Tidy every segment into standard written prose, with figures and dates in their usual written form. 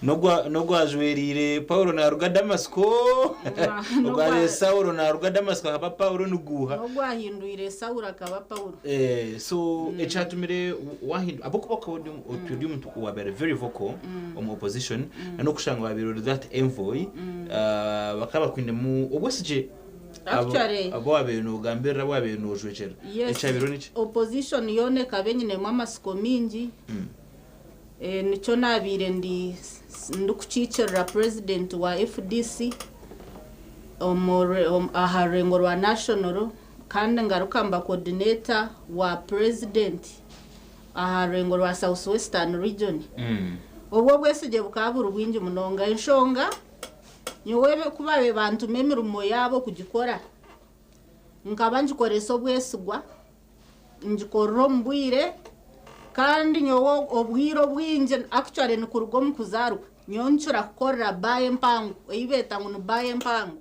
nogwa jwerire Paulo na ruga Damasco nogwa Saulo na ruga Damasco hapa Paulo nuguha nogwa hinduire Saulo akaba Paulo so echatumire wahindu aboko odium wa very vocal on opposition no kushanga babiro that envoy bakaba kwinde mu obwesije actually abo abenu gambira wabenu jwechera echabiro nichi opposition yone kabenyine mu amasiko mingi nicho nabire ndukucicira president wa FDC aharengo rwa national kandi ngarukamba coordinator wa president aharengo rwa South Western region obwo bwesije bukabura ubwingi munonga inshonga nyowe kubabe bantu memirumo yabo kugikora nkaba ngikoresa obwesigwa ngikorro mbwire kandi nyowo obwiro bwinje actually nikurugo mukuzarwa nyonchura kukorra baye mpango eyibeta ngo baye mpango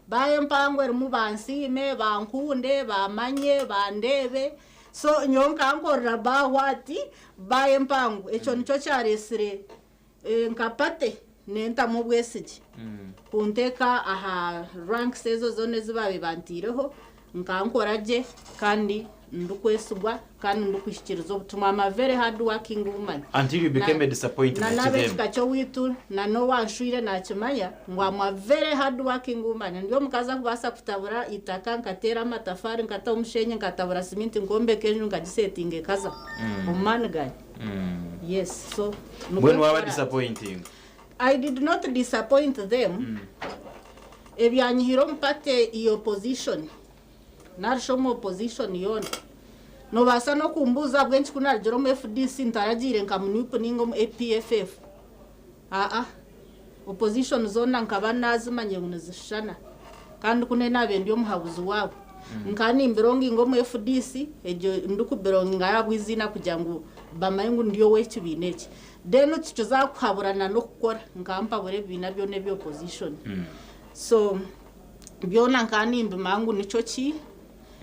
baye mpango erimu bansime bankunde bamanye bandebe so nyonka nkorra bawati baye mpango echo nicho charesire nkapate nenta mu bwesije kunteka aha ranks ezo zone zibabe bantireho nkankoraje kandi ndukwesugwa kandi ndukwishikiriza obutumwa ama very hard working woman until you became a disappointment to them kacho witu na no wanshwire na kimanya ngwa ma very hard working woman ndio mukaza kubasa kutabura itaka nkatera amatafari nkata umushenye nkatabura cement ngombe kenju ngagisetinge kaza umani guy yes so when were disappointing I did not disappoint them ebyanyihiro mpate i opposition narishomo opposition yone no basa no kumbuza bwenchi kunarjero mu FDC ntaragire nkamunipo ningo mu APFF opposition zona nkaba nazimanye ngunizishana kandi kunena abendi omuhabuzi wabo nkani imbirongi ngo mu FDC ejo ndukubirongi ngayabwizina kugira ngo bamayingu ndiyo wekibineki deno tuza kuhaburana no gukora nkampa bure bina byo ne byo opposition so byona nkani imbimangu nico ki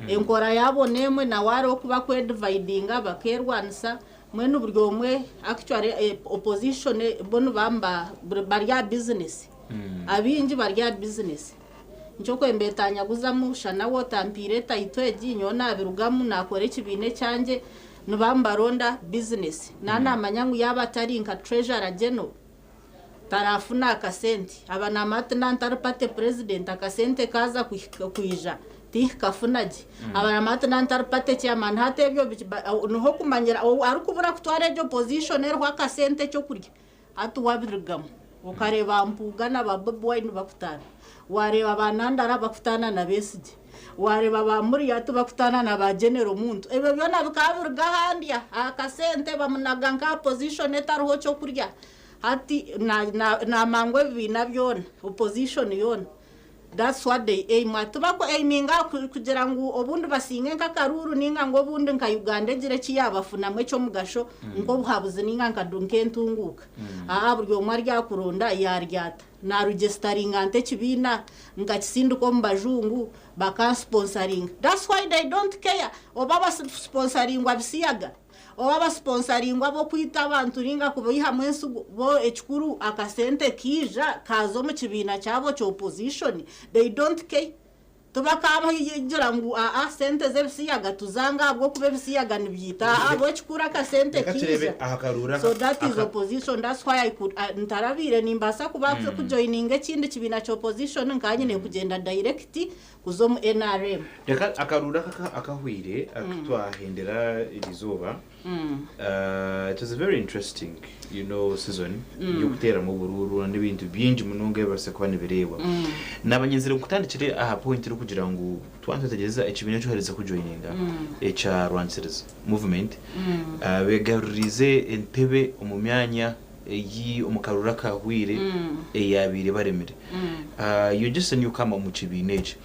enkora yabo nemwe na wari okuba kwe dividinga bakerwanisa mwene uburyo mwe actually opposition bono bamba barya business abinji barya business ncho kwembetanya guzamusha nawo tampire taito eginyo nabirugamu nakore kibine cyanje nubamba ronda business nana amanyangu yabatari nka treasurer general tarafuna akasenti abana amatna ntarpate president akasente kaza kuija tikafunaje abana amatna ntarpate chairman hatebyo nuho kumanyira arukubura kutware jo position erho akasente cyo kurya atu wabirugamu ukareba mpugana babobo wine bakutana wareba abanandara bakutana na besije wareba ba muri yatu bakutana na ba general muntu ebe byona bikaburga handia akasente bamunaga nka position etaruho cyo kurya hati na mangwe bina byona opposition yona that's what they aim at bako aiminga kugira ngo obundi basinge nka karuru ninga ngo obundi nka Uganda gire kiyabafuna mwe cyo mugasho ngo buhabuze ninga nkadunke ntunguka buryo mwarya kurunda yaryata na registering ante kibina ngakisinduko mbajungu baka sponsoring that's why they don't care obaba sponsoring wabisiyaga obaba sponsoring abo kwita abantu ringa kubiha mwensu bo ekikuru akasente kija kazo mu kibina cyabo cyo opposition they don't care tubakaba yigira ngo sente zebisiyaga tuzanga bwo kubebisiyaga nibyita abo ekikuru akasente kija so that is opposition that's why I could ntarabire nimbasa kubatse kujoining ekindi kibina cyo opposition nkanyine kugenda direct kuzo mu NRM reka akarura akahwire akitwahendera irizoba it was a very interesting season yukutera mu bururu n'ibintu byinji munonge barse kwa nibirewa nabanyenzire kutandikire aha point ro kugira ngo twantetegeza ekibina cyo hereza kujoininga echa Rwandseries movement begarurize entebe umumyanya yi umukarura kahwire eyabire baremere you just a newcomer mu kibineje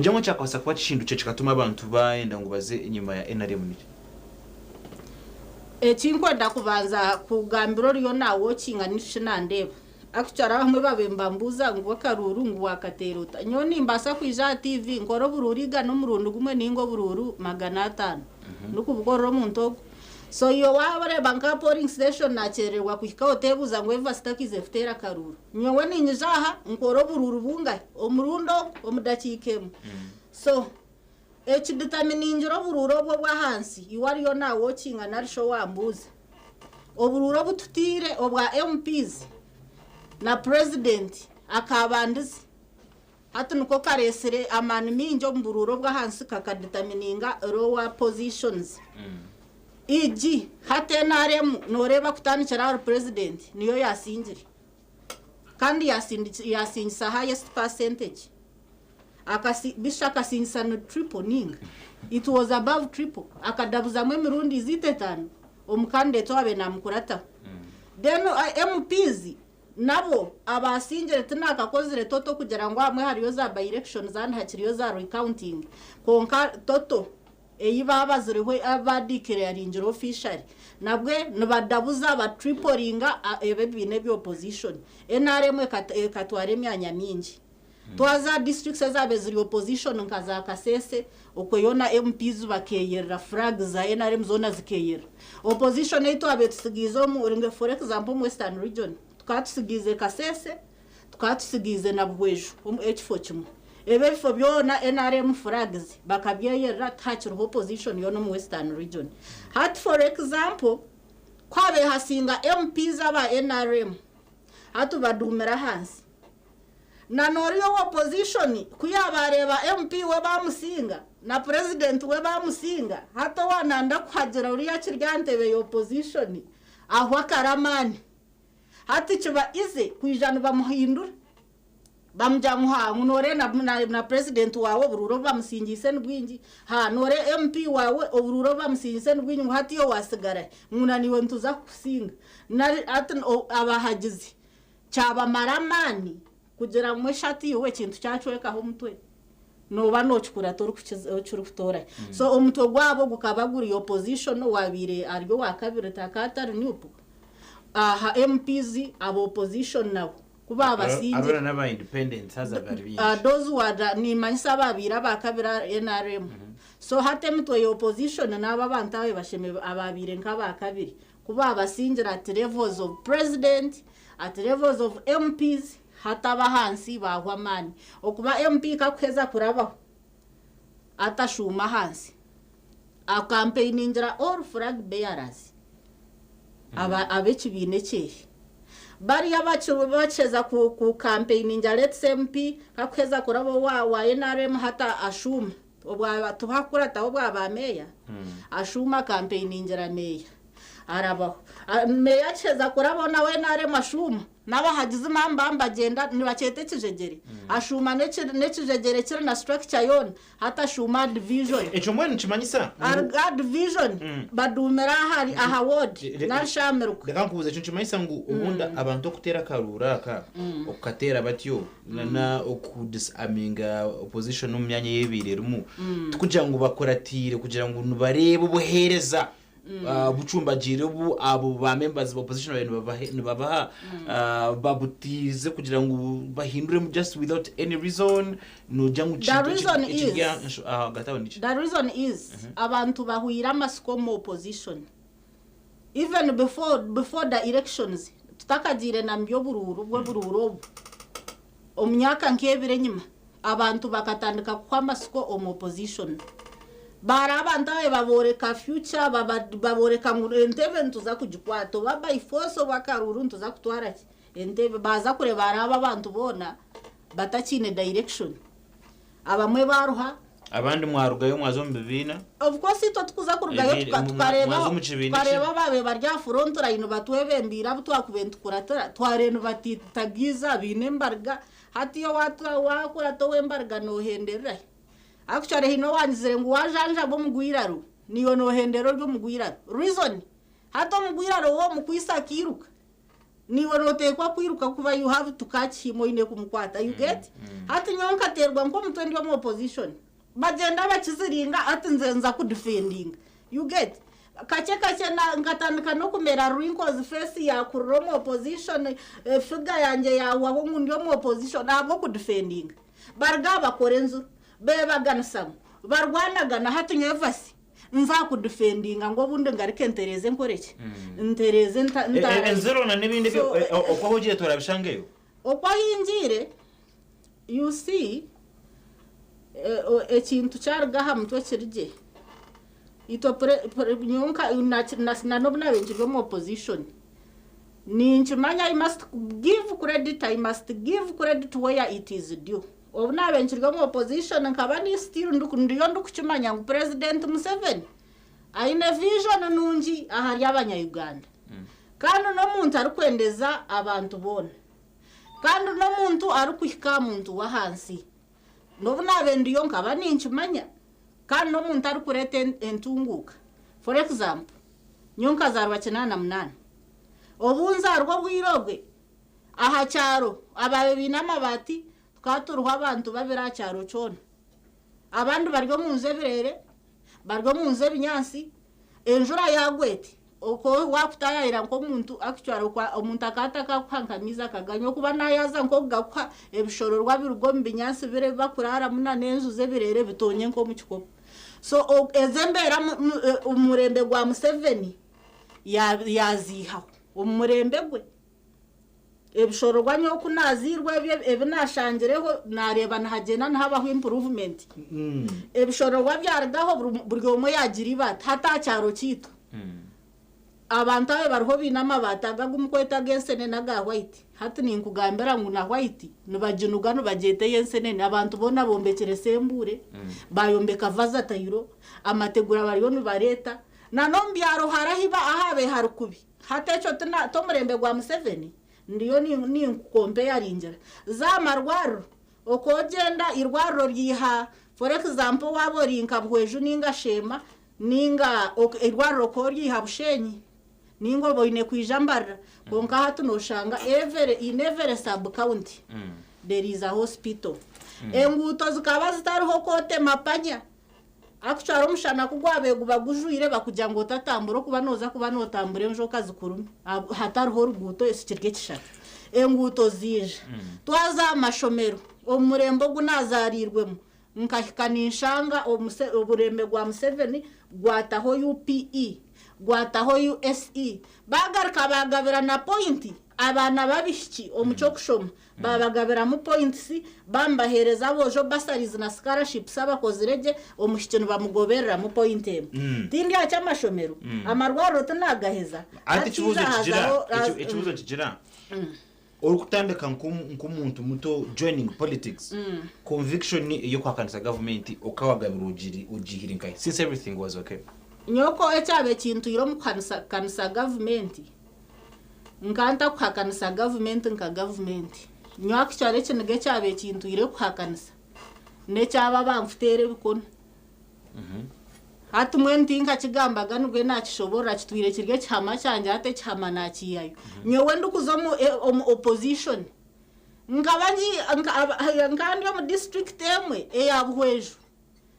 jango cyakwasa kwa kishindu cyo kikatuma abantu baenda ngo baze inyuma ya NRM chinkwenda kubanza kugambiro ryo nawo kinganisha nandeba actually bamwe babembambuza ngo bakaruru ngo wakateruta nyoni mbasa kwija TV ngoro bururiga no murundo gumwe ningo bururu 500 nukubugoro muntu so iyo wabareba nka polling station nakererwa kuhika otebuza ngo eva stakize futera karuru nyowe ninyijaha nkoro bururu bunga omurundo omudakikemu so determiningira bururo bwo bwa hansi iwariyo na watching anarisho wambuza obururo bututire obwa MPs na president akabandizi hati nuko karesere amani minjo mbururo bwa hansi kakadetermininga lower positions iji hate naremu noreba kutanikira president niyo yasinjiri kandi yasingisa highest percentage bishaka sinsa no triple ninga it was above triple akadabuza mwe mirundi zitetano omukandidate wabe namukurata then MPs nabo abasinjere tunakakozire toto kugira ngo amwe hariyo za by elections and hakiriyo za recounting konka toto eyibabaziriwe abadikire arinjiro official nabwe nubadabuza ba triplinga ebe bine bi opposition NRM katware myanya mingi twaza districts zabe ziri opposition nkaza kasese okoyona MPs bakeyera flag za NRM zona zikeyera opposition eto abetusigizo mu ringe for example mu Western region tukatusigize kasese tukatusigize na bwejo H4 kimwe ebe bifo byona NRM flags bakabyeyera touch opposition yo no mu Western region hat for example kwabe hasinga MPs aba NRM hatu badumera hansi na noriyo opposition kuyabareba MP we bamusinga na president we bamusinga hato wananda kwagera uriya kiryantebe yo opposition aho akaramani hati kiba ize kwijana bamuhindura bamjamuha nore na president wawe bururo bamusingise n'bwingi ha nore MP wawe obururo bamusingise n'bwingi hati yo wasigara munaniwe ntuza kusinga na abahagizi cyaba maramani kugira mwe shati yowe kintu cyacweka ho mutwe no banokikura tori kutora so omutwe gwabo gukabagura opposition wabire aryo wakabire takata nyupo aha MPs abo opposition nabo kuba abasinje abana n'aba independent haza bari those wada ni manyisa babira bakabira NRM so hate mutwe opposition naba bantawe basheme ababire nk'abakabiri kuba abasinjira at levels of president at levels of MPs hata bahansi bahwa mani okuba MP kakweza kurabaho atashuma hansi a campaigningira all flag bearers abekibine cye bari abacheza ku campaigningira let's MP kakweza kurabo wa NRM hata ashuma obwa tuhakura tawo bwa meya ashuma campaigningira meya arabaho meya cheza kurabona we NRM ashuma nabahagize impamba agenda nibakete kijegere ashuma nekijegere kiri na structure yon hata shuma division echo mwe nchimanyisa division badumera hari aha ward nashameruka ndakankubuza echo nchimanyisa ngo ubunda abantu okutera karuraka okatera batyo na okudisaminga opposition mu myanya yebire rumu tukugira ngo bakoratire kugira ngo nubarebe ubuhereza bucumbagire ubu abo ba members of opposition abantu babaha babutize kugira ngo bahindure just without any reason no jangu the reason is abantu bahuira amasiko mu opposition even before the elections tutakagire na mbyo bururu omyaka nkebire nyuma abantu bakatandika kwa amasiko mu opposition barabantawe baboreka future baboreka mu entebe ntuza kujikwato baba ifoso bakaruru ntuza kutwara entebe baza kureba araba abantu bona batakine direction abamwe baruha abandi mwarugayo mwazo mbibina of course ito tukuza kurugayo tukareba babe barya front line batwebembira butwakubentu kuratara twarenu batitagiza binembarga hatiyo wakura to wembarga no hendera actually hino wanzire ngo wajanja bo mugwiraro niyo no hendero ryo mugwiraro reason hato mugwiraro wo mukwisa kiruka niwo no tekwa kwiruka kuba you have to catch him ine kumukwata you get hati nyonka terwa nko mutwe ndio mu opposition bagenda bakiziringa ati nzenza ku defending you get kache na ngatandika no kumera wrinkles face ya kuromo opposition figure yanje ya waho ndio mu opposition abo ku defending barga bakorenzu beba ganasam barwanagana hatu nyevasi nzakudefendinga ngo bunde ngarike ntereze nkoreke ntereze enzero na nibindi okwa hogiye turabishangeyo okwa hingire you see ekintu cyargaha mutwe kirije ito nyonka na nobna benjirwe mu opposition ninchimanya I must give credit where it is due obuna benjirwe mu opposition nkaba ni still ndiyo ndukuchimanya ngo President Museveni aine vision nungi ahari abanya Uganda kandi no muntu ari kwendeza abantu bona kandi no muntu ari kwihika muntu wa hansi nobuna bendiyo nkaba ninchimanya kandi no muntu ari kureta entunguka for example nyonka zarwa 98 obunza rwo bwirogwe aha cyaro ababebi n'amabati twaturuha abantu babira cyaro cone abandi baryo munze birere baryo munze binyansi enjura yagwete uko wakutayira nko muntu actually kwa umuntu akataka kwankamiza kaganyo kuba nayaza nko gakwa ebishororwa birugo mbinyansi bire bakurara muna nenzuze birere bitonye nko mu kikopo so ezembera umurembe gwa Museveni yaziha umurembe gwe ebishororwa nyo kunazirwe ebinashangireho nareba nahagena nahabaho improvement ebishororwa byaragaho buryomo yagira ibata hata cyaro kito abantu abe barho binama bataga gumkweta gensene naga white hati ninkugambera ngo na white nibajinuga no bagete yensene abantu bona bombekere sembure bayombeka vaza tayiro amategura bariyo nibareta na nombyaro harahiba ahabe harukubi hatecho tuna tomurembe gwa Museveni ndiyo ni kompe yarinjira za marwaro okogenda irwaro ryiha for example waborinka bweju ninga shema ninga irwaro ko ryiha bushenyi ningo boine kwijambara konka hatu noshanga in every sub county there is a hospital enguto zikaba zitariho kote mapanya akucharo mushana kugwabego bagujuire bakujya ngo tatamburo kuba noza kuba notambure njoka zikurume hatariho ruguto esikirike kishaka enguto zije twaza amashomero omurembo gunazarirwemo nkahikaninshanga oburembe gwa Museveni gwataho UPE gwataho USE bagarka bagabira na pointi abana babishiki omucyo kushoma babagabira mu points bambahereza bojo basaries na scholarships abakozirege omushikino bamugoberera mu point em tindi acha mashomero amarwaro tunagaheza ati ikibuzo kigira urukutandika nkumuntu muto joining politics conviction yo kwakanisa government ukawagabira ujihirinkai since everything was okay nyoko echabe kintu iro mu kanisa government nkanta kuhakanisa government nka government nywaki cyane kinege cyabe kintu ire kuhakanisa ne cyaba bamfutere bikono hatu mwenti nka kigambaga nubwe nakishobora kitwire kirge cyama cyanje hate cyama nakiyayo nyewe ndukuzomo opposition ngabanji nkandi mu district emwe eyabuhwejo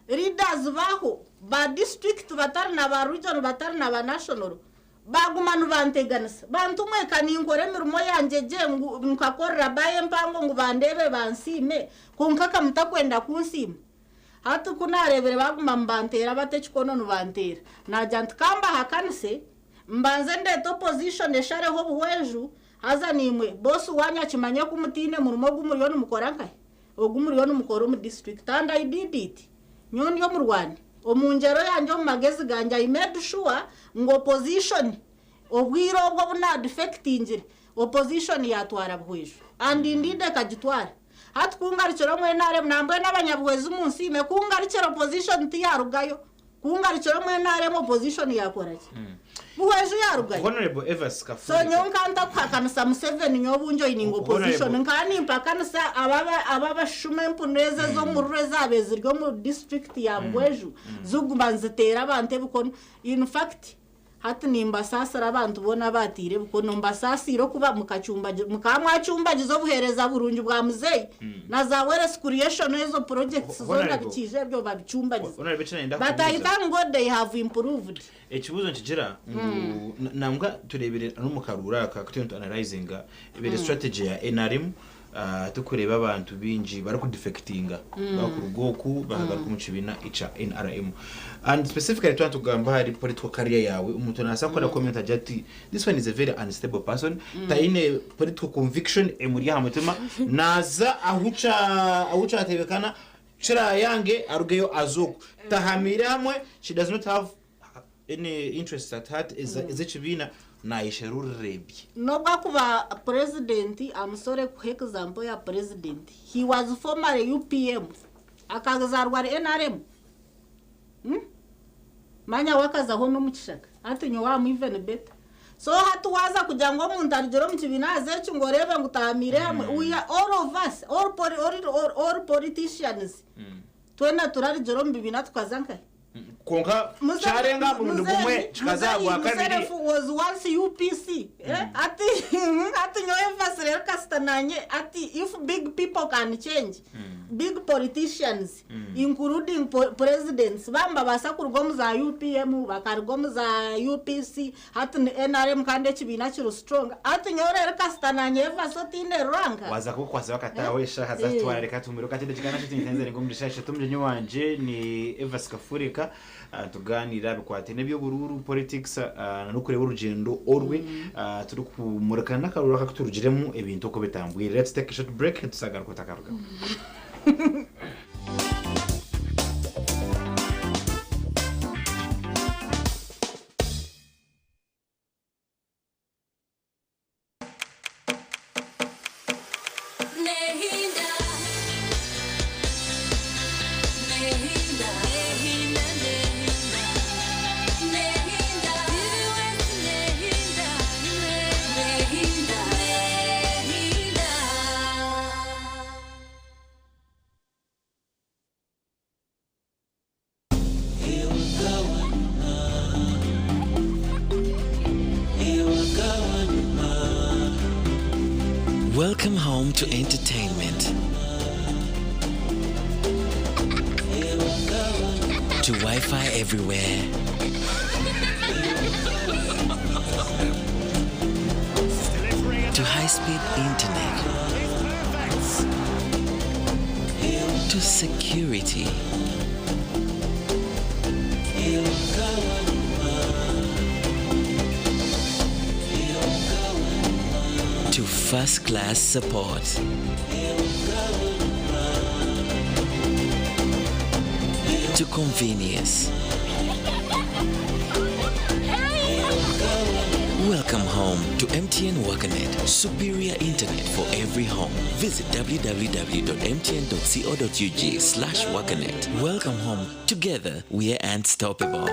leaders baho ba district batarna ba region batarna ba national bagumanu banteganisa bantu mweka ninkore mirimo yanje je nkakorera baye mpango ngo bandebe bansime kunkaka mutakwenda kunsima hatu kunarebere baguma mbantera batechikono nubantera najant kamba hakanse mbanze ndeto position eshareho buhweju haza nimwe boss wanya kimanya kumutine murumo gumuriyo numukorankaye ogumuriyo numukoro mu district and I did it nyoni yo mu Rwanda omunjero yanje mu magezi ganja I made sure ngo opposition obwiro bwo buna defectingire opposition yatwara bwejo and indeed kagitwara hatkungaricero mwe nare mnambwe n'abanyabwezi umunsi me kungaricero opposition tiyarugayo kungaricero mwe nare mu opposition yakoraki buhwejo yarugayo Honorable Evans Kafuni so nyonkanta kwakanisa Museveni nyobunjo iningo opposition nkani mpakanisa ababa shume mpuneze zo mu rureza beziryo mu district ya bwejo zugubanzitera abante bukono in fact hati nimba sasara abantu bona batire bukono mbasasiro kuba mukamwachumba gizo buhereza burunju bwa muzeyi na za were creation ezo projects zona bikije byo babicumba but I thank God they have improved ekibuzo kigira nambwa turebere no mukarura ka kutent analyzing ibere strategy ya NRM tukureba abantu binji bari kudefectinga bakurugoku bahagaruka mu kibina ica NRM and specifically tugamba hari political career yawe umuntu nasa ko comment ajati this one is a very unstable person taine political conviction emuri hamutima naza ahuca atebekana chira yange arugeyo azuku tahamire hamwe she does not have any interest at heart is chibina na isherurebi nobwa kuba president amusore ku example ya president he was formerly UPM akagazarwa NRM manya wakazaho no mukishaka atinyo wa mu even better so hatu waza kugira ngo umuntu arigero mu kibinaze ngo rebe ngo utamire hamwe we are all of us all politicians twena turarigero mu bibina tukazanka konka charenga burundu bumwe chikazagwa kabiri was once UPC ati nyoye fasere kastananye ati if big people can change big politicians including presidents bamba basakurwa mu za UPM bakarwa mu za UPC ati NRM kandi kibina kiro strong ati nyoye kastananye fasotine ranka waza ko kwasa bakatawesha hazatwara reka tumiro katinde kigana cy'intenze ngo murishashe tumje nyuwanje ni Eva Skafurika tuganira bikwate nebyo bururu politics no kureba urugendo orwe turi kumurekana nakarura katurugiremo ibintu ko bitambuye. Let's take a short break tusagaruka takaruka. Welcome home to entertainment, to Wi-Fi everywhere, to high-speed internet, to security, to first-class support. To convenience. Welcome home to MTN Wakanet. Superior internet for every home. Visit www.mtn.co.ug/Wakanet. Welcome home. Together, we are unstoppable.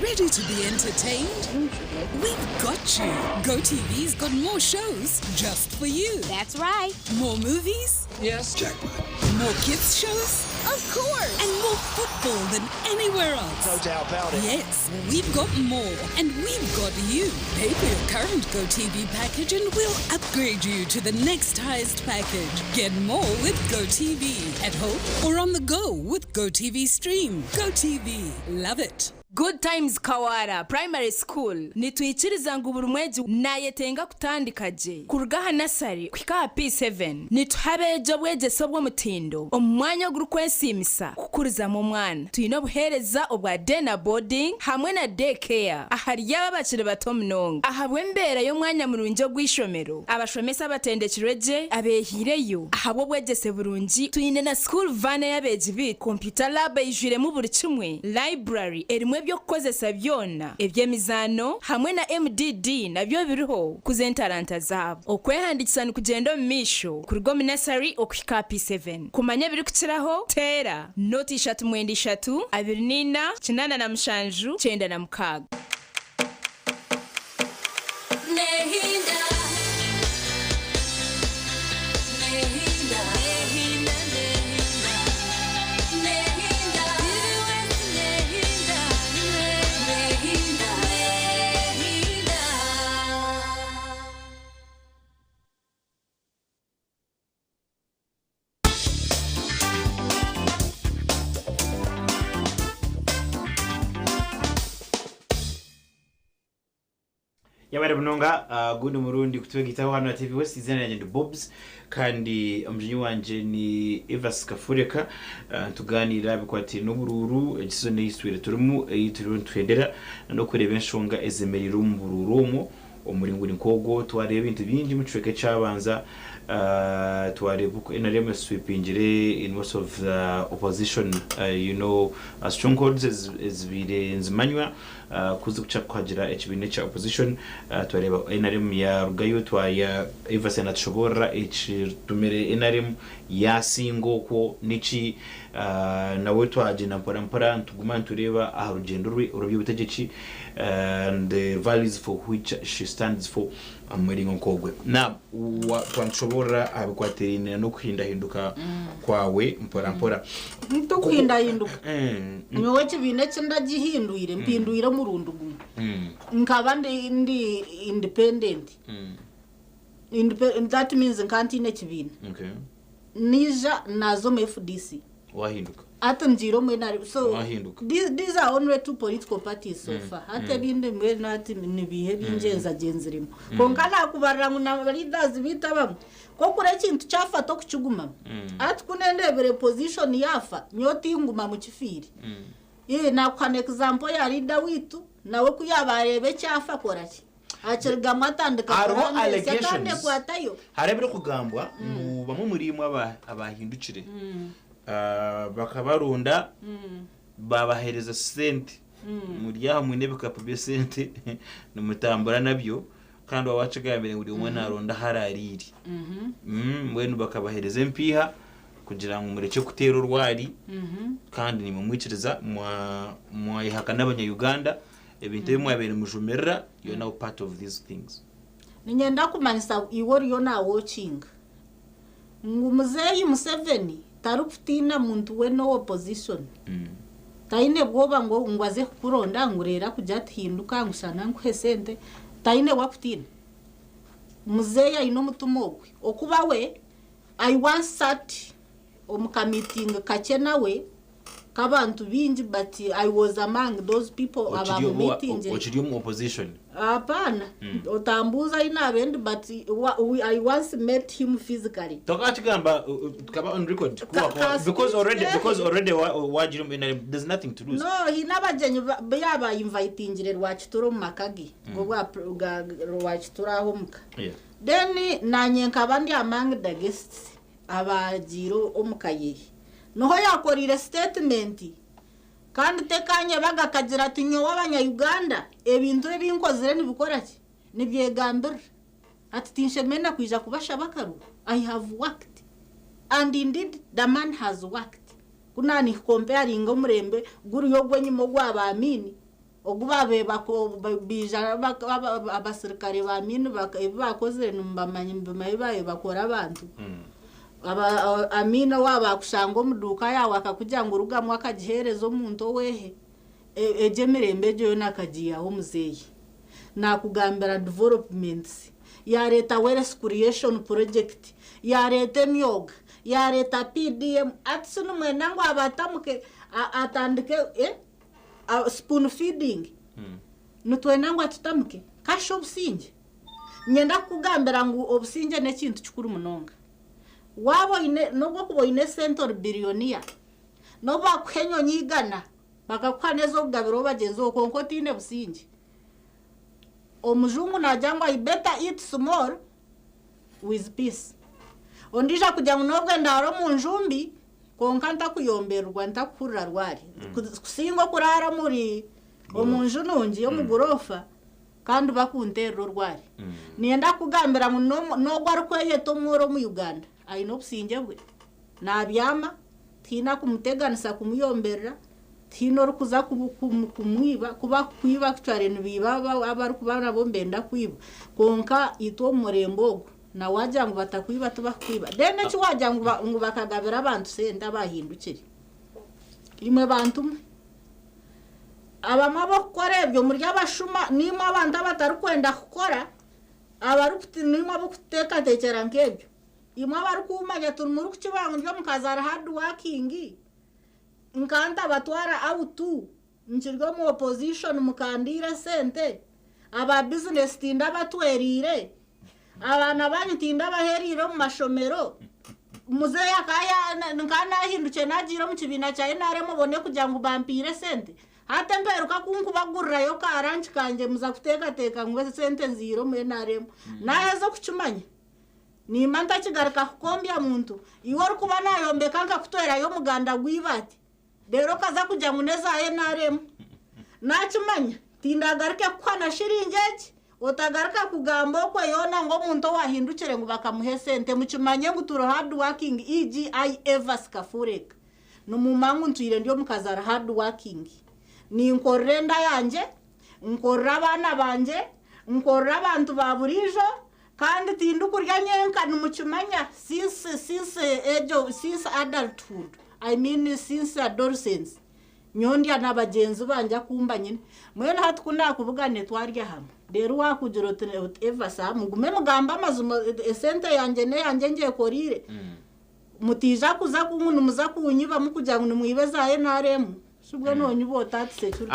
Ready to be entertained? We've got you. GoTV's got more shows just for you. That's right. More movies? Yes. Jackpot. More kids shows? Of course. And more football than anywhere else. No doubt about it. Yes, we've got more. And we've got you. Pay for your current GoTV package and we'll upgrade you to the next highest package. Get more with GoTV. At home or on the go with GoTV Stream. GoTV. Love it. Good Times Kawara Primary School nitwikiriza ngo buri mwezi nayetenga kutandikaje kurugaha nasari kwika P7 nituhabejo bwegeso bwo mutindo omwanya gurukwensimisa kukuriza mu mwana tuyino buhereza obwa Dena Boarding hamwe na Daycare ahari y'abakire bato mnonga ahabwe mbere yo mwanya murunjo gwishomero abashomesa batendekireje abehireyo ahabwo bwegese burungi tuyine na school van y'abeji bit computer lab ijire mu buri kimwe library erimwe byo kukozesa byona ebyemizano hamwe na MDD nabyo biriho kuzentaranta zabo okwehandikisana kugenda mu misho kurugo minasari okwika P7 kumanya biri kukiraho tera noti 3 24 kinana na mushanju 9 na mukaga nehinda Yabara bunonga gundi murundi kutubegitaho hano TV West izina yanjye Bobs kandi amjinyi wanje ni Evas Kafureka tuganira bikwati n'ubururu igiso n'iswire turimo yitiriwe twendera no kureba enshonga ezemerira umbururumo umuringuri nkogo twareba ibintu bingi mu cweke cabanza twareba uko NRM sweepingire in most of the opposition strongholds is birenze manywa kuzi kuca kwagira HBN cha opposition twareba NRM ya rugayo twaya Eva Senat shobora tumere NRM ya singo ko nici nawe twaje na mpora ntuguma tureba aharugendo urubyo butegeki and the values for which she stands for amuringo nkogwe na twanshobora abikwaterine no kuhindahinduka kwawe mpora nto kuhindahinduka nyowe kibine ndagihinduire mpinduire murundu gumwe nkaba ndi independent that means nkantine kibine nija nazo mu FDC wahinduka atanjiro mwe nari so wahinduka these are only two political parties so far hata binde mwe nati nibihe bingenza genzirimo konkana kubarira na leaders bitaba ko kure kintu cyafato kucuguma ati kunendebere position yafa nyoti nguma mu kifiri na kwa example ya leader witu nawe kuyabarebe cyafa koraki akirga matandika kandi kwatayo harebere kugambwa bamwe murimo abahindukire bakabarunda babahereza sente muri yaho mu ntebe kapube sente numutambura nabyo kandi wabacagambere muri umwe naronda harariri mwenu bakabahereza mpiha kugira ngo mureke kutera urwari kandi ni mumwiciriza mwayihaka n'abanya-Uganda ebintu bimwabere mujumerera you know part of these things ninyenda kumanisa iwori yo na watching ngumuzeyi Museveni tarukutina muntu we no opposition taine bwoba ngo ngwaze kuronda ngurera kujya tihinduka ngushana nkwesente taine wakutina muzeya ino mutumogwe okuba we I once sat meeting kachena we kabantu bingi but I was among those people about meeting ochiriyo opposition apana otambuza ina bend but I once met him physically tokachigamba kaba on record because already wajiro there's nothing to lose no hinabajenye yaba invitingire rwachituro makagi ngo rwachituro aho muka then nanyenka bandi among the guests abajiro omukaye noho yakorire statement kandi tekanye bagakagira ati nyo w'abanya-Uganda ebintu ebinkozire nibikoraki nibyegambira ati tinshemena kwija kubasha bakaru I have worked and indeed the man has worked kunani comparing omurembe guri yogwenyimo gw'abamini ogubabe bakobija abasirikare bamini bakozire numbamanye mbimaye bakora abantu amina waba kushanga omuduka yawe akakugira ngo urugamwe akagihereza omuntu wehe ejemirembe jo nakagiya omuzeyi nakugambira developments ya leta wealth creation project ya leta myoga ya leta PDM atsunu mwena ngo abatamuke atandike spoon feeding nutwena ngo atutamuke kasho obusinge nyenda kugambira ngo obusinge ne kintu kikuru munonga wabo ine nobwo kubo ine central billionaire noba kwenyo nyigana bakakwanezo kugabiro bagenzo konko tine businge omujungu najangwa I better eat small with peace ondija kujya munobwe ndaro mu njumbi konka ntakuyomberwa ntakurra rwari kusingo kurara muri omunju nungi yo mugorofa kandi bakunterro rwari nienda kugambira no gwarkweye tomoro mu Uganda aino businge bwe nabyama tina kumuteganisa kumuyomberera tino rukuza kumwiba kuba kwiba kutware nibiba abari kubana bombenda kwiba konka ito murembo na wajya ngo batakwiba tubakwiba dene cyo wajya ngo bakagabira abantu senda bahindukire imwe bantu abamabo korebyo muri abashuma nimo abantu abatarukwenda gukora abarukuti nimo bukuteka tekera nkebyo imwe abarukumanya turumuru kukibango ryo mukazara hard working nkanta batwara autu nchirgo mu opposition mukandira sente aba business tinda batwerire abana banyu tinda baherire mu mashomero muzeya kaya nkana hinduke nagira mu kibina cyaye nare mubone kugira ngo bampire sente hata mperuka kunkubagurira yo karanchi kanje muza kuteka ngo sente nziro mu nare nahezo kucumanya ni manta kigaruka kukombya muntu iwo rukuba nayombeka nka kutwera yo muganda gwibati rero kaza kujya ngo neza ye nare nacumanya tindagaruke kwana shiringeje otagaruka kugambo ko yona ngo muntu wahindukire ngo bakamuhe sente mucumanye ngo turo hard working EGI Evas Kafureka no mumangu ntwire ndio mukazara hard working ni nkorenda yanje nkorra abana banje nkorra abantu baburijo kandi tindukurya nyenka numucumanya since adulthood I mean since adolescence nyondi anabagenzi banja kumba nyine mwene hatukunda kuvugane twarya hamwe rero wakujiro Eva sa mugume mugamba amazu sente yanje ne yanje ngiye korire mutija kuza kumuntu muza kunyiba mukujya ngo mwibeza ye naremu subwo nonye ubota security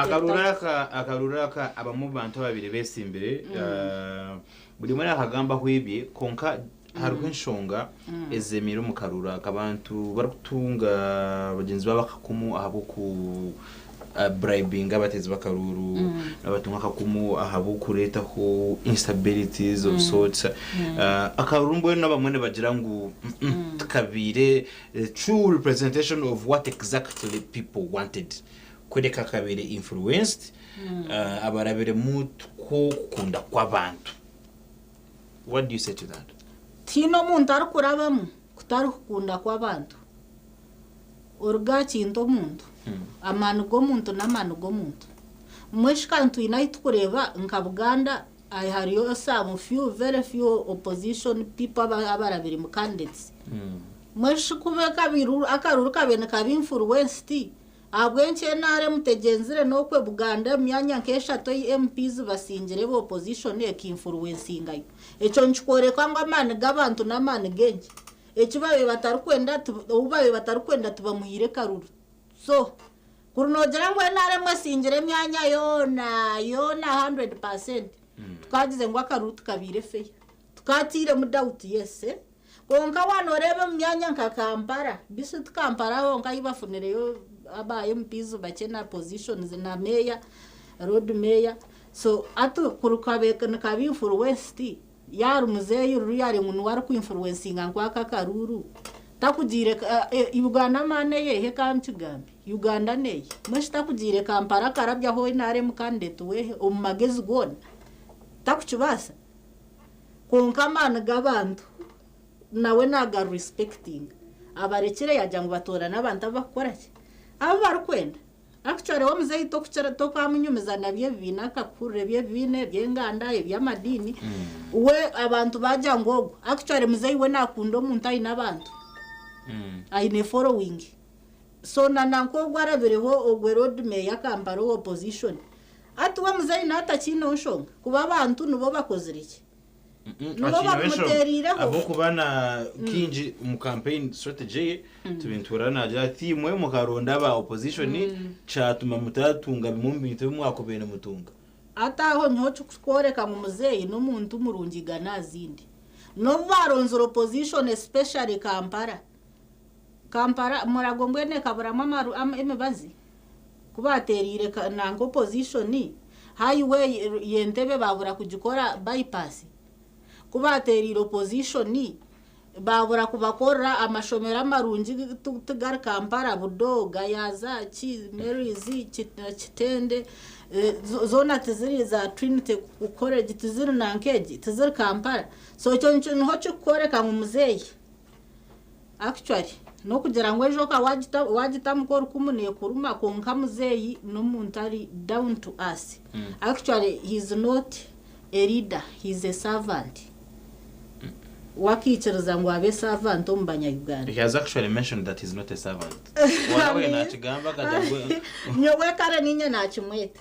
akaruraka abamu bantu babiri besimbere buri muri akagamba hwibye konka haruko nshonga ezemiro mukarura akabantu barakutunga bagenzi babakakumu ahabuku bribing abatezi bakaruru nabatunga akakumu ahabuku leta ho instabilities of sorts akarumbo n'abamwe bagira ngo kabire true representation of what exactly people wanted kwedeka kabire influenced abarabere mutu ko kunda kwabantu. What do you say to that? Tino muntu arukurabamu kutari kukunda kwabantu orugakinto muntu amanu go muntu n'amanu go muntu mweshikantu inayitu kureba nka Buganda hariyo some few very few opposition people abarabiri mu candidates mweshikubeka biru akaruru kabene kabinfluenced abwenche nare mutegenzire nokwe Buganda myanya nkesha to MPs basingire bo opposition ekinfluencing ayo eco nchikoreka ngo amane gabantu namane genje ekibabe batarukwenda tubamuhire karuru so kurunogera ngo nare mwasingire myanya yona 100% tukagize ngo akaruru tukabire fe tukatire mu doubt yese konka wanorebe myanya nka Kampala bisu tukampara ho ngayibafunire yo aba MPs bakena positions na mayor road mayor so atu kurukabeka nakabinfluenced yari muzeyi ruyari muntu wari ku influencinga ngwaka karuru takugire Uganda mane yehe kamchigambi Uganda neye mweshi takugire Kampala karabya ho inare mukandete wehe omagezi gona takuchibasa konka mana gabantu nawe naga respecting abarekire yajya ngo batora n'abantu abakorake abo barukwenda actually wo muzeyi to kuchara to kamunyumeza nabye binaka kure bye bine byenganda ebyamadini we abantu bajya ngogo actually muzeyi we nakundo muntu ayi nabantu aine following so nananko gwarabereho ogwe road mayor Kampala opposition atuwa muzeyi nata kino nshonga kuba abantu nubo bakoziriki nubo bamuterireho abo kubana kinji mu campaign strategy tubinturana ati mwe mukaronda ba opposition cyatuma mutatunga bimumbite mwakobene mutunga ataho nyo cyo mu muzeyi no muntu murungiga nazindi no baronzo opposition especially Kampala muragombwe ne kaburama amaru emebazi kubaterire nango opposition highway yentebe babura kujikora bypass kubaterira opposition babura kubakora amashomera marungi tugar Kampala budoga yaza chi Mary's Kitende zona tiziri za Trinity College tiziri nankeji tiziri Kampala so cyo nho cyo mu muzeyi actually no kugira ngo ejo ka wagita mukora kumune kuruma konka muzeyi no muntari down to us actually he is not a leader, he is a servant. Wakichiriza ngo abe servant ombanya Uganda. He has actually mentioned that he's not a servant. Wawe na chigamba kadangwe. Nyowe kare ninye na chimwete.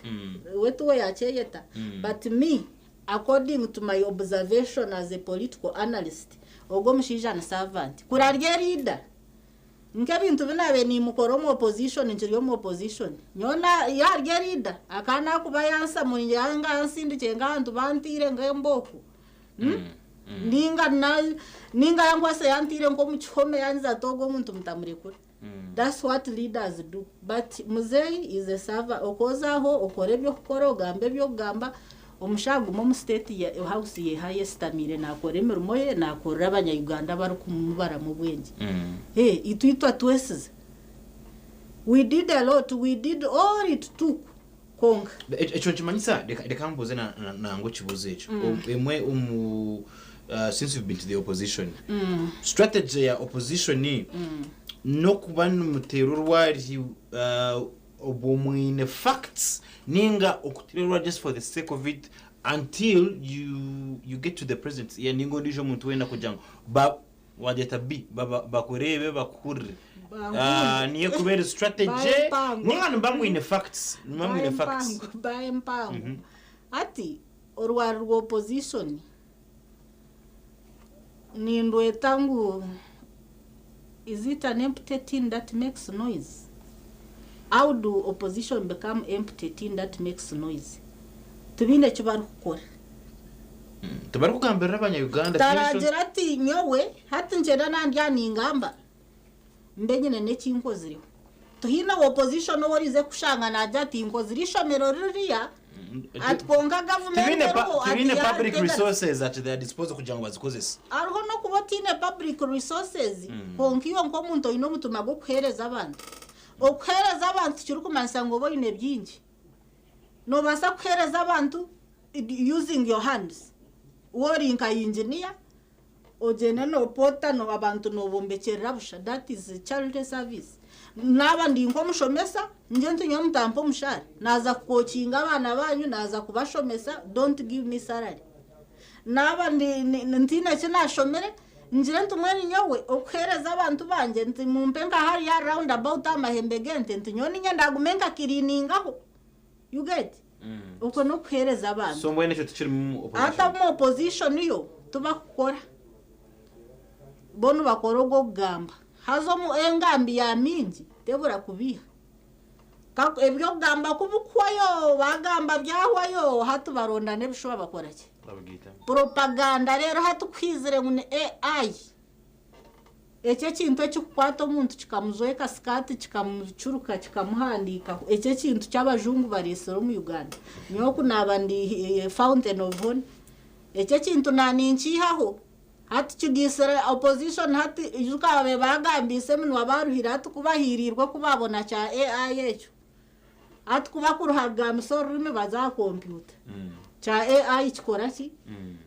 Wetu we yacheyeta. But me, according to my observation as a political analyst, ogo mshija na servant. Kurarye leader. nke bintu binabe ni mukoro mu opposition njiri mu opposition nyona yarye leader akana kuba yansa mu yanga ansindike ngantu bantire ngemboku ninga yangwa se yantire ngo mu chome yanza togo muntu mutamurekura. That's what leaders do. But Muzei is a server okozaho okore byo kukora ogambe byo gamba omushago mu state ya house ye highest amire nakore mirimo ye nakora abanya Uganda bari kumubara mu bwenge. Itwitwa twesize. We did a lot, we did all it took konga. Echo chimanyisa de mbuze na ngo kibuze echo. Emwe since you've been to the opposition. Strategy ya opposition ni no kubana muterurwari obumwine facts ninga okuterurwa just for the sake of it until you get to the president ya ningo ndijo muntu wenda kujanga ba wajeta bi bakurebe bakuri niye kubera strategy ninga mbamwine facts ba empango ati orwari opposition ni ndwetangu. Is it an empty tin that makes noise? How do opposition become empty tin that makes noise? Tubine chibaru kukora. Tubaru kugambira abanya Uganda taragera ati nyowe hati njeda nandya ningamba mbenyine nekinko ziriho tuhina opposition worize kushanga najya ati inko zirishomero ririya atkonga government tibine public resources at their disposal kugira ngo bazikozese ariho no kubotine public resources konkiyo ngo muntu ino mutuma go kuhereza abantu okuhereza abantu kiri kumansa ngo boyine byingi no basa kuhereza abantu using your hands working ka engineer ojene no pota no abantu no bombekerera busha. That is a charity service. Naba ndi nko mushomesa ngentu nyo mutampo mushari naza kukocinga abana banyu naza kubashomesa, don't give me salary. Naba ndi ntina cyana shomere njire ntumwe nyowe okuhereza abantu banje nti mumpenga hari ya round about amahembe gente ntinyoni nyenda gumenga kiriningaho. You get uko no kuhereza abantu so mbone cyo tukiri mu opposition ata mu opposition yo tubakora bonu bakorogo gamba hazo mu engambi ya mingi tebura kubiha kako ebyo gamba kubukwayo bagamba byahwayo hatu baronda nebishoba bakora ki babugita propaganda rero hatu kwizire mu AI ece kintu cy'ukwato umuntu kikamuzoeka skati kikamucuruka kikamuhandika ece kintu cy'abajungu baresero mu Uganda niyo kunabandi fountain of honor ece kintu naninchihaho hati kigisere opposition hati yukabe bagambise mwe wabaruhira hati kubahirirwa kubabona cha AI yecho hati kubakuruhaga msorime baza computer cha AI chikora ki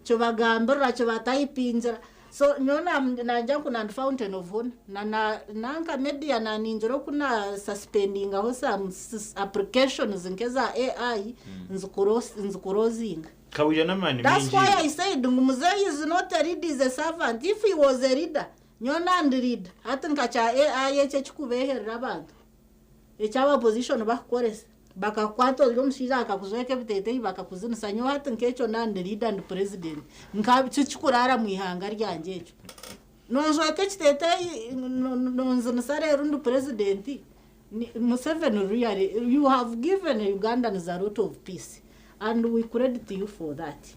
cyo bagambira cyo batayipinjira. So nyona najya kuna fountain of honor nanka media na ninjoro kuna suspending aho some applications nkeza AI nzukurozinga kawuya namani. That's why I said Muzei is not a leader, is a servant. If he was a leader nyona and lead hatinka cha AI eche chikubeherera abantu echaba position bakoresa bakakwato lyo mshira akakuzoeke bitete bakakuzinisa nyo hatinkecho nande leader and president nkabi chikurara mu ihanga ryanje echo nonzoeke kitete nonzinisa rero ndu president Museveni really you have given Ugandans a lot of peace and we credit you for that.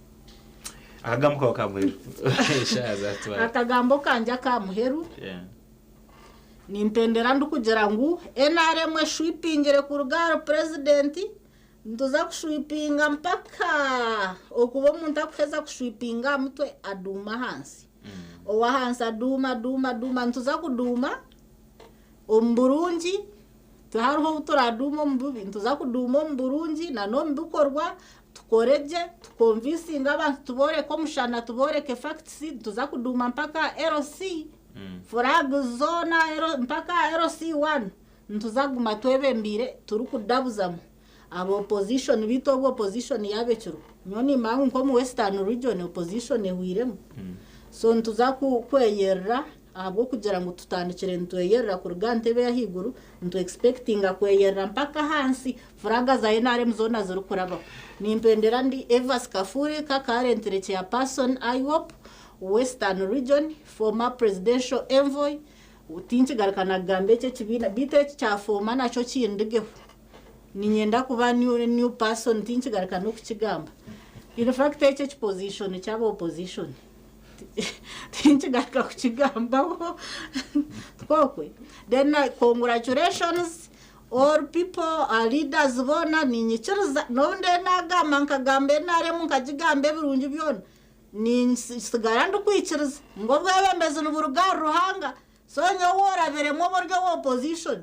Akagambo kamuheru shaza twa akagambo kanja kamuheru nimpendera ndukugera ngu NRM shwipingire ku rugaro president ntuza kushwipinga mpaka okubo muntu akweza kushwipinga mutwe aduma hansi owa hansi aduma ntuza kuduma omburungi tuhariho turaduma mbubi ntuza kuduma omburungi na no mbukorwa tukoreje tukonvinsinga abantu tubore ko mushana tubore ke facts tuza kuduma mpaka LC flag zona mpaka LC1 ntuzaguma twebembire turi kudabuzamo abo opposition bito abo opposition yabecuru nyoni mangu nko mu Western region opposition ehwiremo so ntuza kweyerra abo kugira ngo tutandikire ntweyerra ku rugantebe ya higuru ntu expecting akweyerra mpaka hansi flaga za NRM zona ziri kuraba nimpendera ndi Evas Kafuri ka current chairperson IWOP Western region, former presidential envoy, utinchigaruka nagambe cyo kibina bite cyafoma naco kindigeho ninyenda kuba new person tinchigaruka no kukigamba in fact ecyo position cyabo opposition tinchigaruka kukigamba twokwe then congratulations all people are leaders bona ninyichiriza nonde nagama nkagambe nare munkajigambe birungi byona ni sigara ndukwikiriza ngo bwabembeze n'uburuga ruhanga so nyowora beremo boryo wa opposition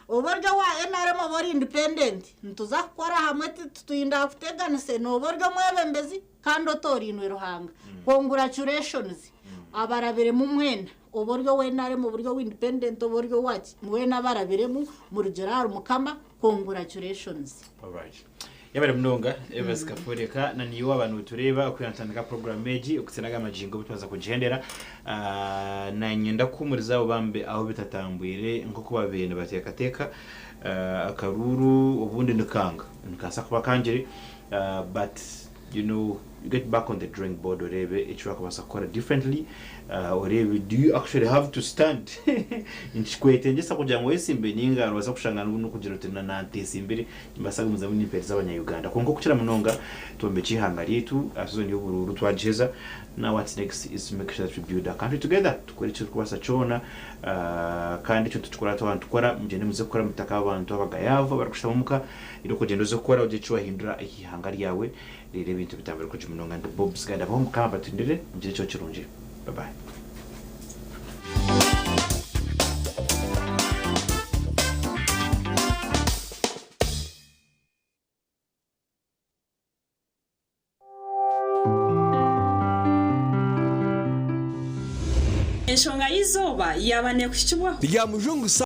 oboryo wa NRM bori independent ntuzakora hamwe tuyinda kuteganise no boryo mwebembezi kandi otorinwe ruhanga congratulations abarabere mu mwenda oboryo we NRM buryo independent oboryo waki mwena barabere mu rugero mukama congratulations. All right. Yabere mnonga Evans Kaforeka na niyo abantu tureba kwiyantandika program meji ukusenaga amajingo bitwaza kugendera na nyenda kumuriza ubambe aho bitatambwire nko kuba bene batekateka akaruru ubundi ndikanga nkasa kuba kanjiri but you know you get back on the drawing board orebe ichwako basakora differently orebe do you actually have to stand inchikwete ngesa kugira ngo wesimbe ninga baza kushangana no kugira tena na ntesimbere mbasaga muzamu n'imperi z'abanya Uganda kongo kukira munonga tombe chihangari yetu azoni y'ubururu twajeza. Now what's next is to make sure that we build a country together tukore cyo kubasa chona kandi cyo tukora tukora mugende muze gukora mutaka abantu abagayava barakushamuka iriko gendo zo gukora uje cyo hindura ihangari yawe rero ibintu bitambira ko Munonga and Bob's Guide aho mukaba batindire mugire cyo kirunje. Bye bye. Enshonga y'izoba yabane kushibwa ya mujungu